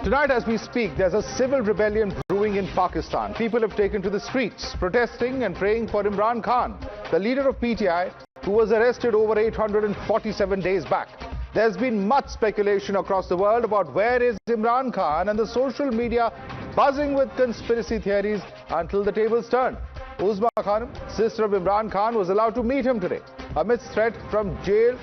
Tonight, as we speak, there's a civil rebellion brewing in Pakistan. People have taken to the streets, protesting and praying for Imran Khan, the leader of PTI, who was arrested over 847 days back. There's been much speculation across the world about where is Imran Khan, and the social media buzzing with conspiracy theories until the tables turned. Uzma Khanum, sister of Imran Khan, was allowed to meet him today amidst threat from jail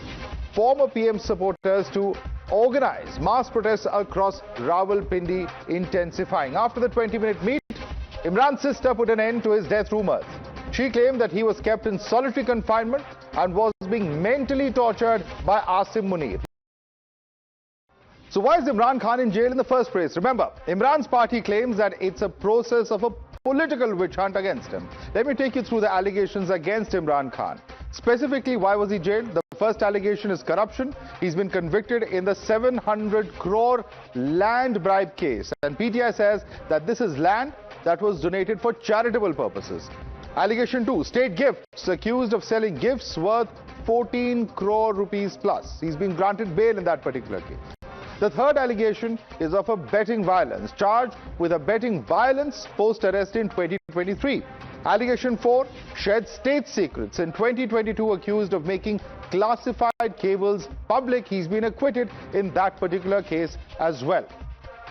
former PM supporters to organize mass protests across Rawalpindi intensifying. After the 20-minute meet, Imran's sister put an end to his death rumors. She claimed that he was kept in solitary confinement and was being mentally tortured by Asim Munir. So why is Imran Khan in jail in the first place? Remember, Imran's party claims that it's a process of a political witch hunt against him. Let me take you through the allegations against Imran Khan. Specifically, why was he jailed? The first allegation is corruption. He's been convicted in the 700 crore land bribe case. And PTI says that this is land that was donated for charitable purposes. Allegation 2, state gifts, accused of selling gifts worth 14 crore rupees plus. He's been granted bail in that particular case. The third allegation is of a betting violence, charged with a betting violence post-arrest in 2023. Allegation 4, shared state secrets in 2022, accused of making classified cables public. He's been acquitted in that particular case as well.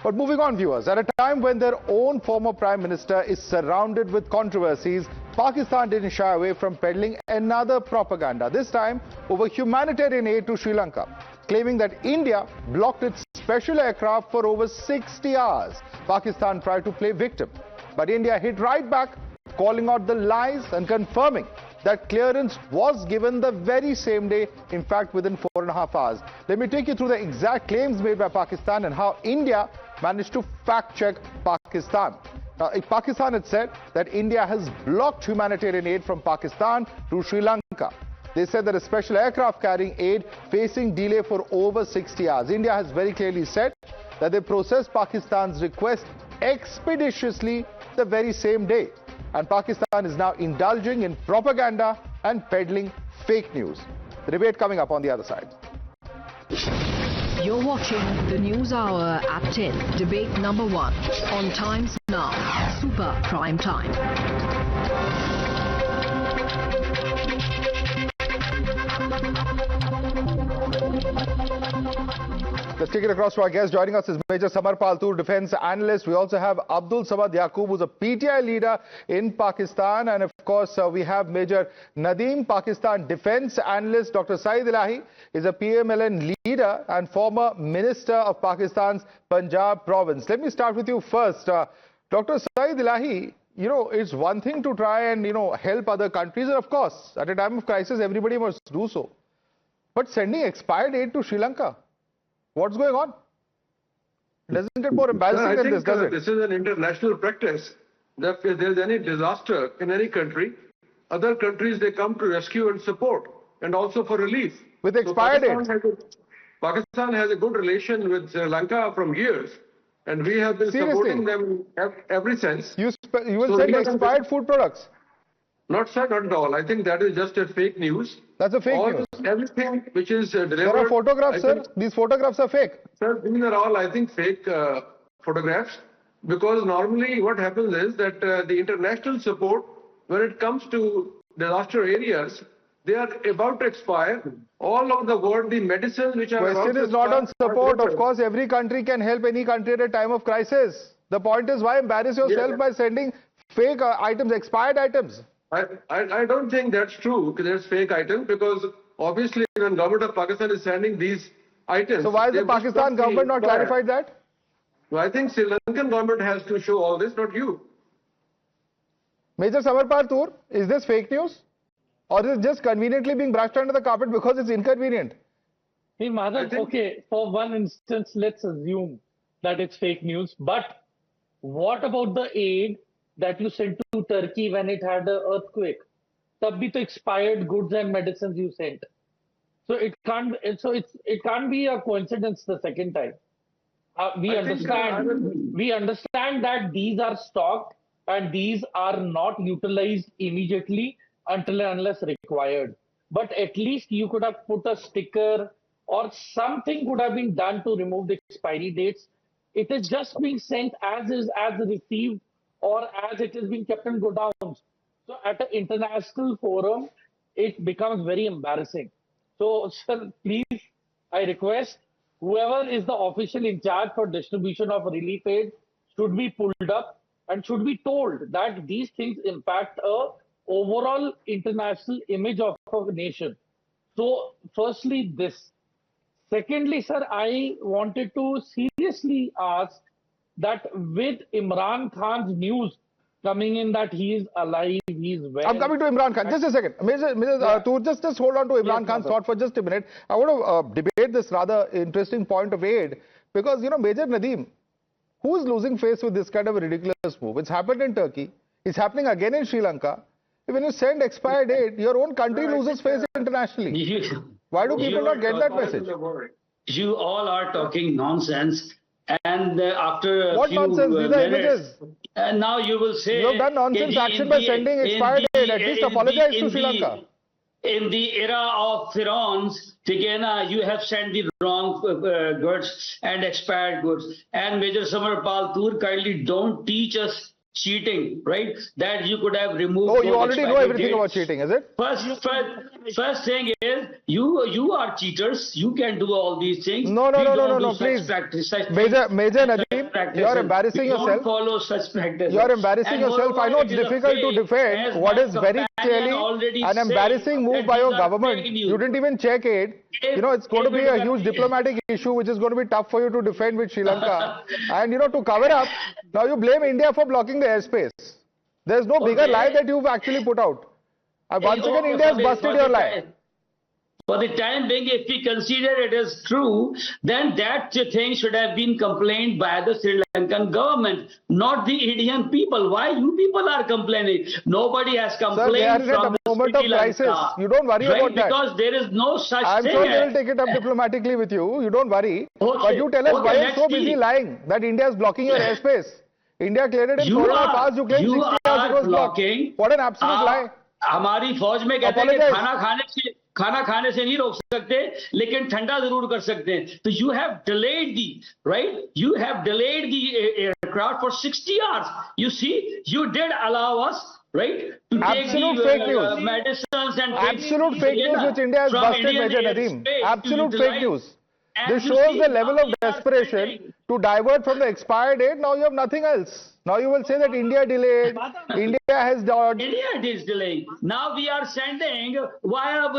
But moving on, viewers, at a time when their own former Prime Minister is surrounded with controversies, Pakistan didn't shy away from peddling another propaganda, this time over humanitarian aid to Sri Lanka, claiming that India blocked its special aircraft for over 60 hours. Pakistan tried to play victim, but India hit right back, calling out the lies and confirming that clearance was given the very same day, in fact within 4.5 hours. Let me take you through the exact claims made by Pakistan and how India managed to fact-check Pakistan. Now, Pakistan had said that India has blocked humanitarian aid from Pakistan to Sri Lanka. They said that a special aircraft carrying aid facing delay for over 60 hours. India has very clearly said that they processed Pakistan's request expeditiously the very same day. And Pakistan is now indulging in propaganda and peddling fake news. The debate coming up on the other side. You're watching the News Hour at 10. Debate number 1 on Times Now. Super Prime Time. Let's take it across to our guest. Joining us is Major Samar Paltur, defense analyst. We also have Abdul Samad Yaqub, who's a PTI leader in Pakistan. And of course, we have Major Nadeem, Pakistan defense analyst. Dr. Saeed Ilahi is a PMLN leader and former minister of Pakistan's Punjab province. Let me start with you first. Dr. Saeed Ilahi, you know, it's one thing to try and, help other countries. And of course, at a time of crisis, everybody must do so. But sending expired aid to Sri Lanka, what's going on? It doesn't get more embarrassing than this, does it? This is an international practice that if there's any disaster in any country, other countries, they come to rescue and support, and also for relief. With expired aid? Pakistan has a good relation with Sri Lanka from years, and we have been supporting them ever since. You will send expired food products? Not at all. I think that is just a fake news. That's a fake news. Everything which is delivered. There are photographs, sir. These photographs are fake. Sir, these are all, I think, fake photographs. Because normally what happens is that the international support, when it comes to disaster areas, they are about to expire. All over the world, the medicines which are about to expire. Question is not on support. Of course, every country can help any country at a time of crisis. The point is, why embarrass yourself by sending fake items, expired items? I don't think that's true, there's fake items, because obviously when government of Pakistan is sending these items... So why has the Pakistan government not clarified that? Well, I think Sri Lankan government has to show all this, not you. Major Samar Paltur, is this fake news? Or is it just conveniently being brushed under the carpet because it's inconvenient? Hey, Madhav, okay, for one instance, let's assume that it's fake news. But what about the aid that you sent to Turkey when it had an earthquake? Tab bhi to expired goods and medicines you sent. So it can't be a coincidence the second time. We understand that these are stocked and these are not utilized immediately until and unless required. But at least you could have put a sticker or something could have been done to remove the expiry dates It is just being sent as is, as received, or as it is being kept in godowns. So at an international forum, it becomes very embarrassing. So, sir, please, I request whoever is the official in charge for distribution of relief aid should be pulled up and should be told that these things impact a overall international image of a nation. So, firstly, this. Secondly, sir, I wanted to seriously ask that with Imran Khan's news coming in that he is alive, he is well. I'm coming to Imran Khan. Just a second. Just hold on to Imran Khan's thought for just a minute. I want to debate this rather interesting point of aid because, Major Nadeem, who is losing face with this kind of a ridiculous move? It's happened in Turkey. It's happening again in Sri Lanka. When you send expired aid, your own country loses face internationally. Why do people not get that message? You all are talking nonsense. And after what few nonsense? These are minutes, images. And now you will say... You have done nonsense action by sending expired aid. At least apologize to Sri Lanka. In the era of Pharaohs, you have sent the wrong goods and expired goods. And Major Samar Paltur, kindly don't teach us cheating, right? That you could have removed. Oh, you already know everything about cheating, is it? First thing is, you are cheaters. You can do all these things. No, please. Major Nadeem, you are embarrassing yourself. Don't follow such practices. You are embarraing yourself. I know it's difficult to defend what is very clearly an embarrassing move by your government. You didn't even check it. It's going to be a huge diplomatic issue which is going to be tough for you to defend with Sri Lanka. And, to cover up, now you blame India for blocking the airspace. There's no bigger lie that you've actually put out. Once again, India has busted your lie. For the time being, if we consider it as true, then that thing should have been complained by the Sri Lankan government, not the Indian people. Why you people are complaining? Nobody has complained. Sir, they are in a moment of crisis. You don't worry about that. Because there is no such I'm thing. I'm sure they will take it up diplomatically with you. You don't worry. Okay. But you tell us why you're so busy lying that India is blocking your airspace. India cleared it in 4 hours. You claim 60 hours it was blocked. What an absolute lie. हमारी फौज में कहते हैं कि खाना खाने से नहीं रोक सकते लेकिन ठंडा जरूर कर सकते हैं तो you have delayed the aircraft for 60 hours. You see, you did allow us, right, to absolute take fake the news. medicines and absolute fake news which India has busted, Major Nadeem. Absolute fake news. This shows the level of desperation to divert from the expired aid. Now you have nothing else. Now you will say that India delayed, India has dodged. India is delaying. Now we are sending via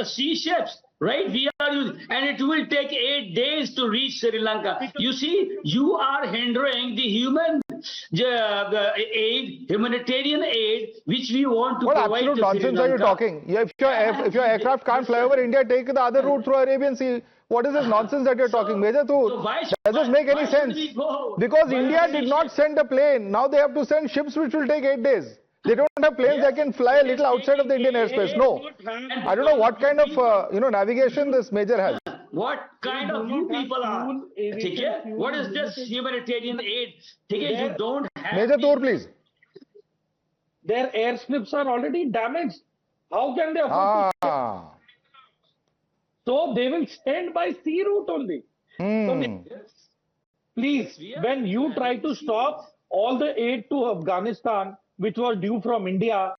sea ships, right? And it will take 8 days to reach Sri Lanka. You see, you are hindering the humanitarian aid, which we want to provide. What absolute nonsense are you talking? If your aircraft can't fly over India, take the other route through Arabian Sea. What is this nonsense that you're talking? Major Toor, does this make any sense? Because India did not send a plane. Now they have to send ships which will take 8 days. They don't have planes that can fly a little outside of the Indian airspace. No. I don't know what kind of, navigation this Major has. What kind of you people are? What is this humanitarian aid? You don't have... Major Toor, please. Their airstrips are already damaged. How can they afford to... So they will send by sea route only. So please, when you try to stop all the aid to Afghanistan, which was due from India,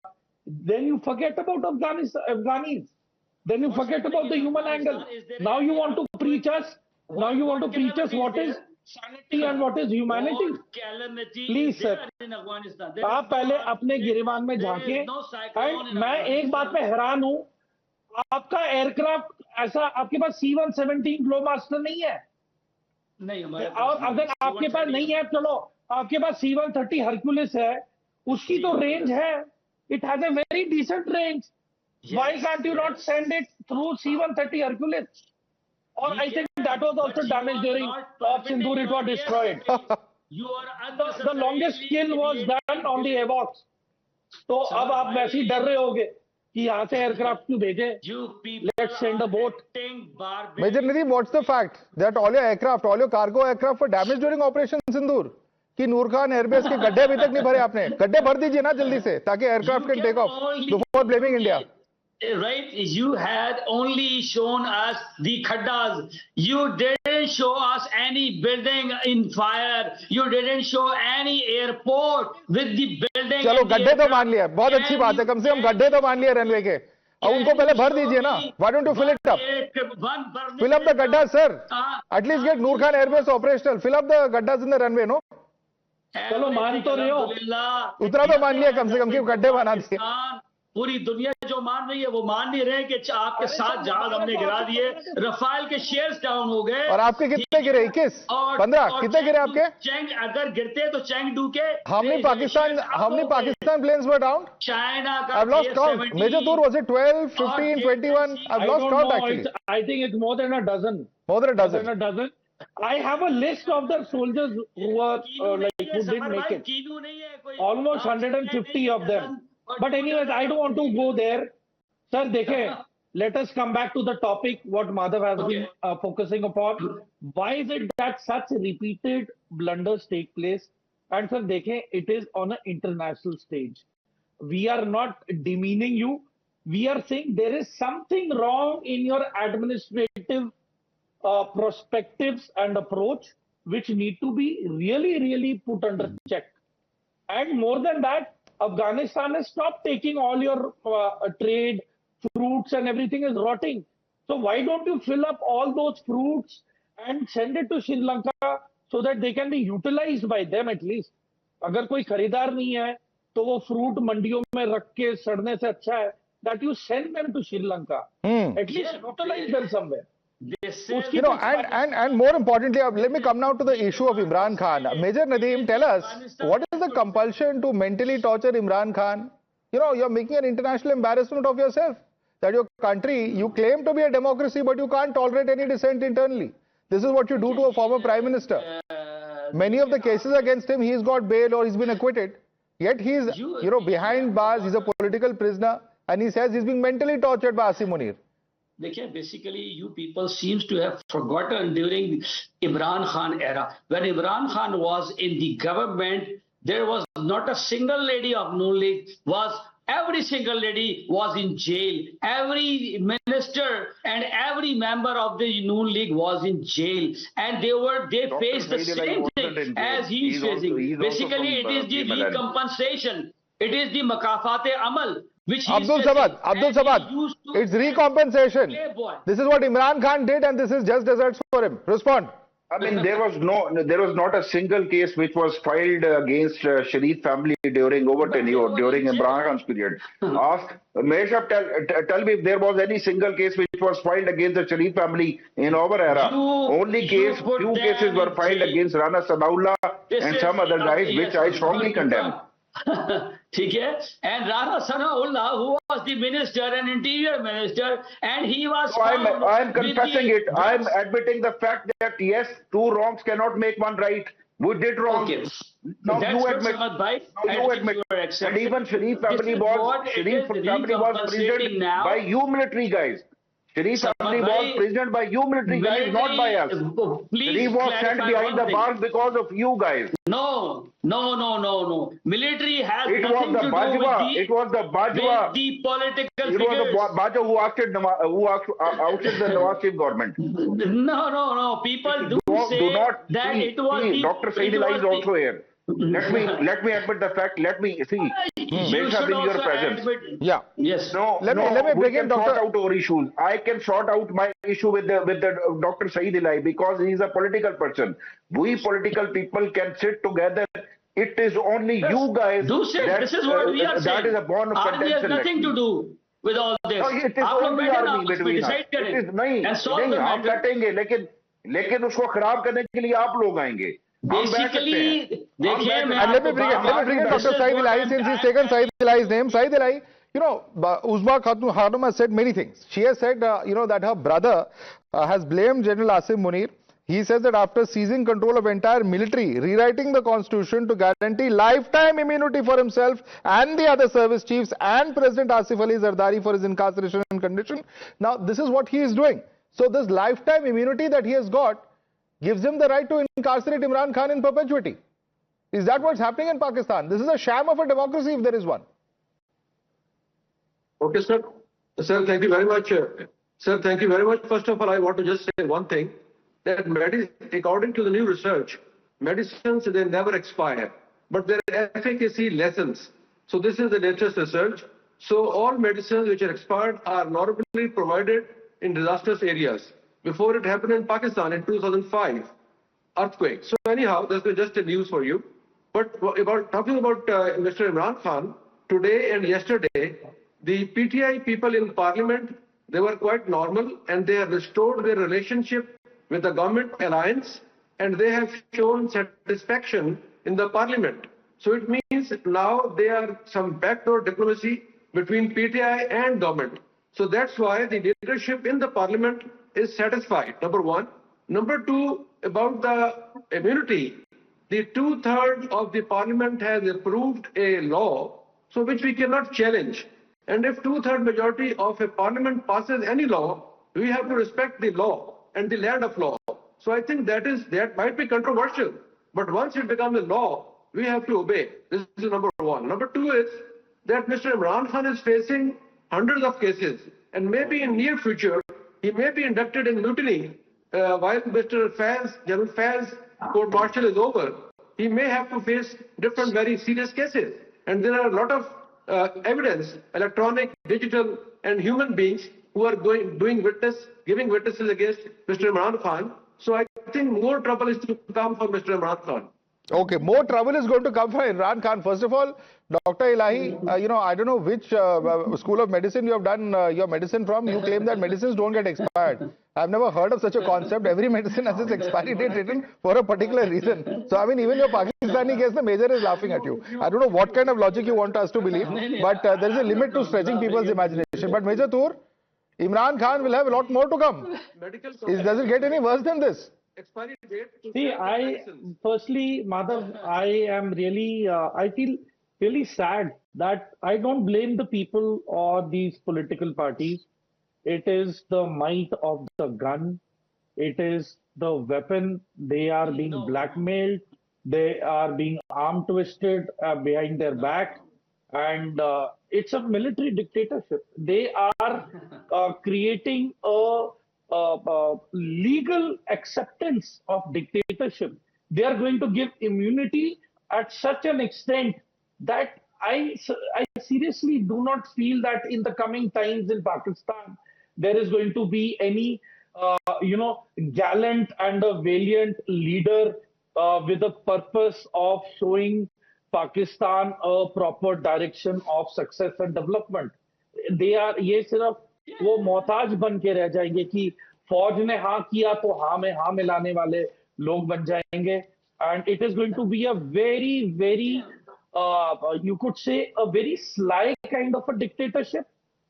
then you forget about Afghanis. Then you forget about the human angle. Now you want to preach us. Now you want to preach us what is sanity and what is humanity. Please, sir. आप पहले अपने गिरिबान में झांकिए. And मैं एक बात पे हैरान हूँ. आपका एयरक्राफ्ट ऐसा आपके पास C-117 ग्लोमास्टर नहीं है और अगर आपके पास नहीं है चलो आपके पास C-130 हरक्यूलिस है उसकी तो रेंज है it has a very decent range. Why can't you not send it through C-130 Hercules? Or I think that was also damaged during Op Sindoor, it was destroyed. The longest kill was done on the AWACS. तो अब आप वैसे ही डर रहे होगे कि यहाँ से एयरक्राफ्ट क्यों भेजे? Let's send a boat. Major Nadeem, what's the fact that all your aircraft, all your cargo aircraft were damaged during Operation Sindoor? कि नूर खान एयरबेस के गड्ढे अभी तक नहीं भरे आपने? गड्ढे भर दीजिए ना जल्दी से ताकि aircraft can take off before blaming India. right? You had only shown us the khaddas. You didn't show us any building in fire. You didn't show any airport with the building. चलो गड्ढे तो मान लिया, बहुत अच्छी बात है, कम से कम गड्ढे तो मान लिया रनवे के, अब उनको पहले भर दीजिए ना. Why don't you fill it up? Fill up the gaddas, sir. At least get Noor Khan Airbase operational. Fill up the gaddas in the runway, no? चलो मान तो रहे हो, उतना तो मान लिया कम से कम कि गड्ढे बना दिए. पूरी दुनिया जो मान रही है वो मान नहीं रहे कि आपके साथ जहाज हमने गिरा दिए, रफाल के शेयर्स डाउन हो गए. और आपके कितने गिरे? 21, 15 कितने गिरे आपके? चेंग अगर गिरते तो चेंगडू के. How many Pakistan planes were down? China का. I've lost count. Major Tour, was it 12, 15, 21? I've lost count actually. I think it's more than a dozen. More than a dozen. I have a list of the soldiers who were who didn't make it. Almost 150 of them. But anyways, I don't want to go there. Sir, dekhe, let us come back to the topic what Madhav has been focusing upon. Why is it that such repeated blunders take place? And sir, dekhe, it is on an international stage. We are not demeaning you. We are saying there is something wrong in your administrative perspectives and approach, which need to be really put under check. And more than that, Afghanistan has stopped taking all your trade, fruits and everything is rotting. So why don't you fill up all those fruits and send it to Sri Lanka so that they can be utilized by them at least? अगर कोई खरीदार नहीं है तो वो fruit मंडियों में रख के सड़ने से अच्छा है that you send them to Sri Lanka. At least utilize them somewhere. You know, and more importantly, let me come now to the issue of Imran Khan. Major Nadeem, tell us, what is the compulsion to mentally torture Imran Khan? You know, you're making an international embarrassment of yourself. That your country, you claim to be a democracy, but you can't tolerate any dissent internally. This is what you do to a former Prime Minister. Many of the cases against him, he's got bail or he's been acquitted. Yet he's, you know, behind bars, he's a political prisoner, and he says he's being mentally tortured by Asim Munir. Basically, you people seems to have forgotten during Imran Khan era. When Imran Khan was in the government, there was not a single lady of Noon League every single lady was in jail. Every minister and every member of the Noon League was in jail. And they faced the same thing as he is facing. Basically, it is the recompensation. It is the makafate amal. Abdul Samad, it's recompensation. This is what Imran Khan did and this is just desserts for him. Respond. I mean, there was not a single case which was filed against Sharif family during tenure, during Imran Khan's period. Ask Mehshab, tell me if there was any single case which was filed against the Sharif family in our era. Few cases were filed against Rana Sanaullah and some other guys, which I strongly condemn. And Rana Sanaullah, who was the minister and interior minister, and he was. So I am confessing it. I am admitting the fact that yes, two wrongs cannot make one right. We did wrong. Okay. Now you admit. And even Sharif family was presented by you military guys. Sharif family was presented by you military guys, not by us. Sharif was sent behind the bars because of you guys. No. Military has nothing to do with the political figures. It was the Bajwa who ousted the Nawaz Sharif government. No. People do say that it was Dr. Said Ali is also here. Let me admit the fact. Let me see. Mesha, in your presence. Yeah. Yes. No. Let me bring in Dr. Sort out our issues. I can sort out my issue with the Dr. Said Ali because he is a political person. We political people can sit together. It is only you guys. This is what we are saying. That is a bond of contention. Army has nothing to do with all this. No, it is only army between us. It is नहीं हम कटेंगे लेकिन उसको खराब करने के लिए आप लोग आएंगे. Basically, let me bring in Dr. Said Ali since he's taken Said Ali's name. Said Ali, you know, Uzma Khanum has said many things. She has said, you know, that her brother has blamed General Asim Munir. He says that after seizing control of entire military, rewriting the constitution to guarantee lifetime immunity for himself and the other service chiefs and President Asif Ali Zardari for his incarceration and conviction. Now, this is what he is doing. So this lifetime immunity that he has got gives him the right to incarcerate Imran Khan in perpetuity. Is that what's happening in Pakistan? This is a sham of a democracy if there is one. Okay, sir. Sir, thank you very much. Sir, thank you very much. First of all, I want to just say one thing, that according to the new research, medicines, they never expire, but their efficacy lessens. So this is the latest research. So all medicines which are expired are normally provided in disastrous areas. Before it happened in Pakistan in 2005, earthquake. So anyhow, this is just a news for you. But talking about Mr. Imran Khan, today and yesterday, the PTI people in parliament, they were quite normal and they have restored their relationship with the government alliance and they have shown satisfaction in the parliament. So it means now there are some backdoor diplomacy between PTI and government. So that's why the leadership in the parliament is satisfied, number one. Number two, about the immunity, the 2/3 of the parliament has approved a law, so which we cannot challenge. And if 2/3 majority of a parliament passes any law, we have to respect the law and the land of law. So I think that might be controversial, but once it becomes a law, we have to obey. This is number one. Number two is that Mr. Imran Khan is facing hundreds of cases, and maybe in near future, he may be inducted in mutiny while General Faz's court-martial is over. He may have to face different very serious cases. And there are a lot of evidence, electronic, digital, and human beings who are giving witnesses against Mr. Imran Khan. So I think more trouble is to come for Mr. Imran Khan. Okay, more trouble is going to come from Imran Khan. First of all, Dr. Elahi, I don't know which school of medicine you have done your medicine from. You claim that medicines don't get expired. I've never heard of such a concept. Every medicine has its expiry date written for a particular reason. So, I mean, even your Pakistani case, the major is laughing at you. I don't know what kind of logic you want us to believe, but there is a limit to stretching people's imagination. But Major Toor, Imran Khan will have a lot more to come. Does it get any worse than this? Expiry date. See, firstly, Madhav, I feel really sad that I don't blame the people or these political parties. It is the might of the gun. It is the weapon. They are being blackmailed. They are being arm twisted behind their back. And it's a military dictatorship. They are creating a legal acceptance of dictatorship. They are going to give immunity at such an extent that I seriously do not feel that in the coming times in Pakistan there is going to be any gallant and a valiant leader with the purpose of showing Pakistan a proper direction of success and development. They are ये सिर्फ वो मोहताज बन के रह जाएंगे कि फौज ने हाँ किया तो हाँ में हाँ मिलाने वाले लोग बन जाएंगे. And it is going to be a very, very, you could say, a very sly kind of a dictatorship.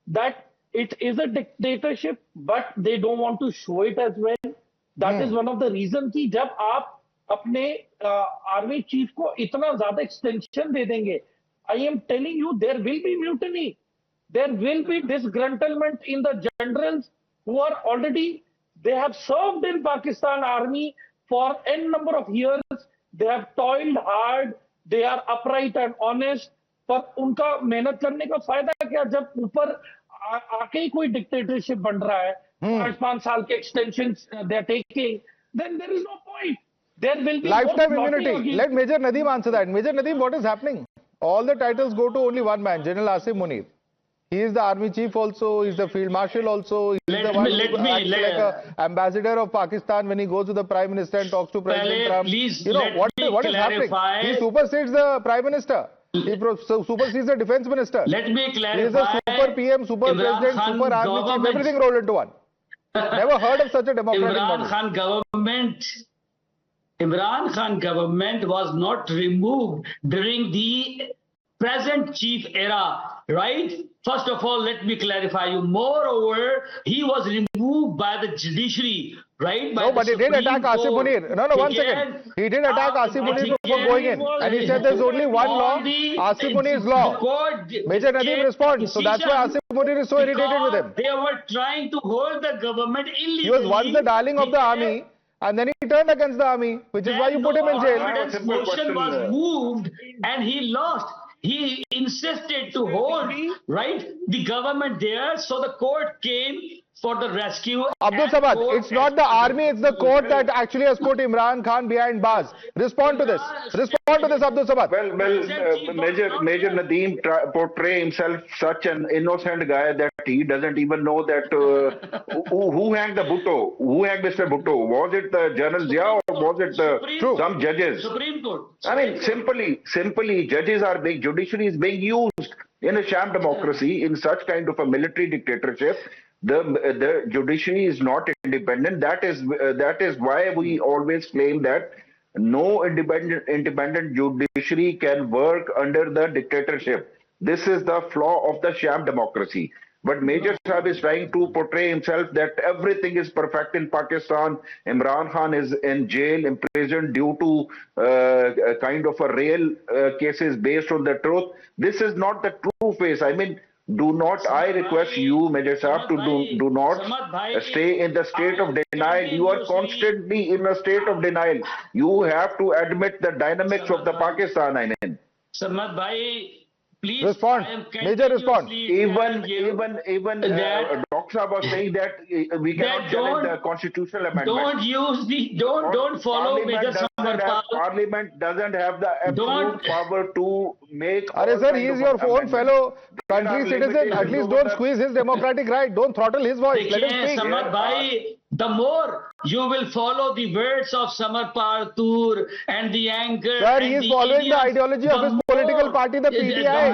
That it is a dictatorship, but they don't want to show it as well. That is one of the reasons कि जब आप अपने army chief को इतना ज्यादा extension दे देंगे, I am telling you, there will be mutiny. There will be disgruntlement in the generals who are already, they have served in Pakistan army for n number of years. They have toiled hard. They are upright and honest. पर उनका मेहनत करने का फायदा क्या जब ऊपर आके ही कोई डिक्टेटरशिप बन रहा है, 5 साल के extensions they are taking, then there is no point. There will be lifetime immunity. Let Major Nadeem answer that. Major Nadeem, what is happening? All the titles go to only one man, General Asim Munir. He is the army chief also, he is the field marshal also, he is the one who acts like an ambassador of Pakistan when he goes to the Prime Minister and talks to President Trump. What is happening? He supersedes the Prime Minister. He supersedes the Defense Minister. Let me clarify. He is a super PM, super Imran President, Khan super army chief, everything rolled into one. Never heard of such a democratic model. Imran Khan government was not removed during the present chief era, right? First of all, let me clarify you. Moreover, he was removed by the judiciary, right? No, but he did attack Asim Munir. No, 1 second. He did attack Asim Munir before going in. And he said there's only one law, Asim Munir's law. Major Nadeem responds. So that's why Asim Munir is so irritated with him. They were trying to hold the government illegally. He was once the darling of the army. And then he turned against the army, which is why you put him in jail. Evidence motion was moved and he lost. he insisted to hold, right, the government there. So the court came for the rescue. Abdul Samad, it's not the army, it's the court that actually has put Imran Khan behind bars. Respond to this. Respond to this, Abdul Samad. Well, Major Nadeem portray himself such an innocent guy that he doesn't even know that who hanged the Bhutto? Who hanged Mr. Bhutto? Was it the General Zia or was it some judges? Supreme Court. I mean, simply, judiciary is being used in a sham democracy, in such kind of a military dictatorship. The judiciary is not independent. That is why we always claim that no independent judiciary can work under the dictatorship. This is the flaw of the sham democracy. But Major Sahib is trying to portray himself that everything is perfect in Pakistan. Imran Khan is in jail, imprisoned due to kind of a real cases based on the truth. This is not the true face. I mean, I request you, Major Sahib, to do not stay in the state of denial. You are constantly in a state of denial. You have to admit the dynamics of the Pakistan, I mean. Samad bhai, please respond. Major respond. Even Dr. Saab was saying that we cannot challenge the constitutional amendment. Don't follow Major Samarpal. Parliament doesn't have the absolute power to make. Sir, he is your own fellow country citizen. At least don't squeeze his democratic right. Don't throttle his voice. Let him speak. Samad bhai, the more you will follow the words of Samarpal Tur and the anchor. Sir, he is following the ideology of his political party, the PTI.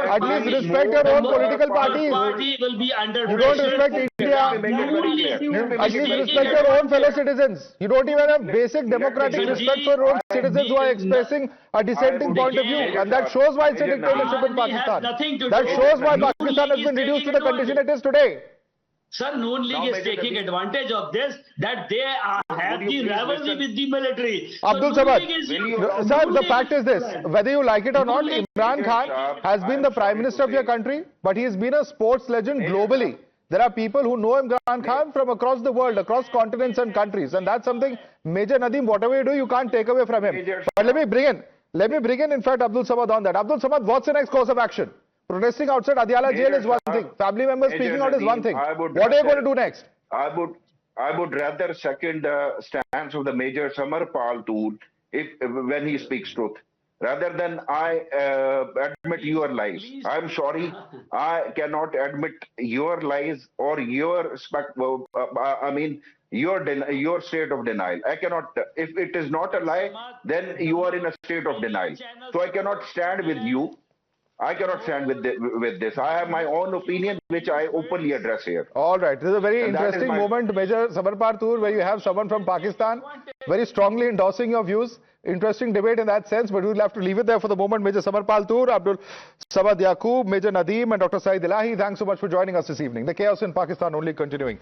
At least respect your own political parties. Party will be under you don't respect India. At least respect your own fellow citizens. You don't even have basic democratic respect for your own citizens who are expressing a dissenting point of view. And that shows why it's a dictatorship in Pakistan. That shows why Pakistan has been reduced to the condition it is today. Sir, Noon League is taking advantage of this, that they have the rivalry with the military. Abdul Samad, sir, the fact is this, whether you like it or not, Imran Khan has been the Prime Minister of your country, but he has been a sports legend globally. There are people who know Imran Khan from across the world, across continents and countries, and that's something, Major Nadeem, whatever you do, you can't take away from him. But let me bring in fact, Abdul Samad on that. Abdul Samad, what's the next course of action? Protesting outside Adiala jail is one thing. Family members speaking out is one thing. What are you going to do next? I would rather second the stance of the Major Samarpal Tur when he speaks truth, rather than I admit your lies. I'm sorry, I cannot admit your lies or your your state of denial. I cannot. If it is not a lie, then you are in a state of denial. So I cannot stand with you. I cannot stand with this. I have my own opinion, which I openly address here. All right. This is a very interesting moment, Major Samarpal Tur, where you have someone from Pakistan very strongly endorsing your views. Interesting debate in that sense, but we'll have to leave it there for the moment. Major Samarpal Tur, Abdul Samad Yaqoob, Major Nadeem and Dr. Saeed Elahi, thanks so much for joining us this evening. The chaos in Pakistan only continuing.